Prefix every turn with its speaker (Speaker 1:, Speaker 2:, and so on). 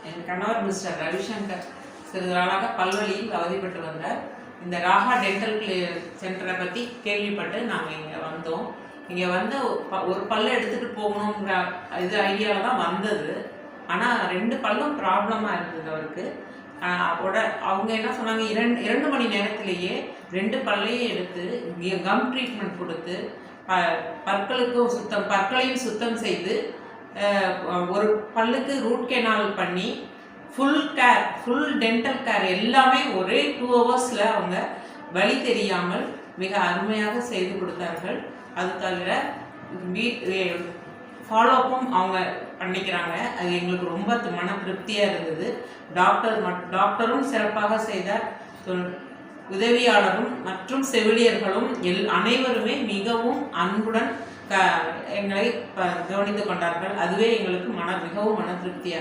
Speaker 1: என் கணவர் மிஸ்டர் ரவிசங்கர் சிறிது நாளாக பல்வலியில் அவதிப்பட்டு வந்தார். இந்த ராகா டென்டல் சென்டரை பற்றி கேள்விப்பட்டு நாங்கள் இங்கே வந்தோம். இங்கே வந்து ஒரு பல்லை எடுத்துகிட்டு போகணுங்கிற இது ஐடியாவில் தான் வந்தது. ஆனால் 2 பல்லும் ப்ராப்ளமாக இருந்தது அவருக்கு. அவங்க என்ன சொன்னாங்க, 2 மணி நேரத்திலேயே 2 பல்லையும் எடுத்து கம் ட்ரீட்மெண்ட் கொடுத்து பற்களையும் சுத்தம் செய்து ஒரு பல்லுக்கு ரூட் கெனால் பண்ணி ஃபுல் டென்டல் கேர் எல்லாமே ஒரே 2 ஹவர்ஸில் அவங்க வலி தெரியாமல் மிக அருமையாக செய்து கொடுத்தார்கள். அது தவிர ஃபாலோஅப்பும் அவங்க பண்ணிக்கிறாங்க. அது எங்களுக்கு ரொம்ப மன திருப்தியாக இருந்தது. டாக்டரும் சிறப்பாக செய்தார். உதவியாளரும் மற்றும் செவிலியர்களும் அனைவருமே மிகவும் அன்புடன் எங்களை கவனித்து கொண்டார்கள். அதுவே எங்களுக்கு மிகவும் மன திருப்தியாக